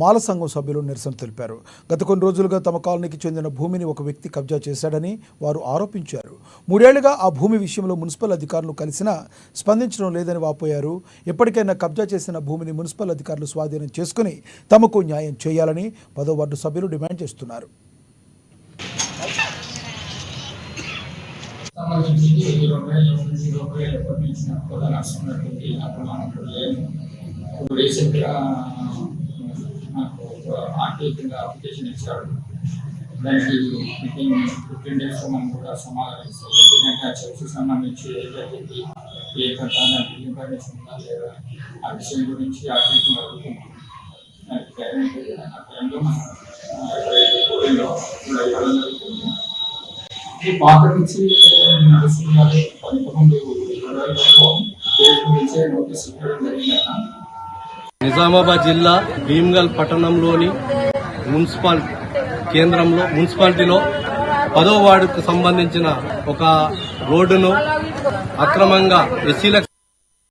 మాల సంఘం సభ్యులు నిరసన తెలిపారు. గత కొన్ని రోజులుగా తమ కాలనీకి చెందిన భూమిని ఒక వ్యక్తి కబ్జా చేశాడని వారు ఆరోపించారు. 3 ఏళ్లుగా ఆ భూమి విషయంలో మున్సిపల్ అధికారులు కలిసినా స్పందించడం లేదని వాపోయారు. ఎప్పటికైనా కబ్జా చేసిన భూమిని మున్సిపల్ అధికారులు స్వాధీనం చేసుకుని తమకు న్యాయం చేయాలని 10వ వార్డు సభ్యులు డిమాండ్ చేస్తున్నారు. అప్లికేషన్ ఇచ్చాడు. దానికి 15 days మనం కూడా సమాధానం చర్చకు సంబంధించి ఏ ప్రకారం ఇన్ఫర్మేషన్ ఉందా లేదా ఆ విషయం గురించి అప్లికేషన్ అడుగుతున్నాం. ఈ పాత నుంచి నడుస్తున్నారు. 1920లో కేసు గురించే నోటీస్ ఇవ్వడం జరిగిందన్న. నిజామాబాద్ జిల్లా భీమ్గల్ పట్టణంలోని మున్సిపాలిటీలో 10వ వార్డుకు సంబంధించిన ఒక రోడ్డును అక్రమంగా ఎస్సీలకు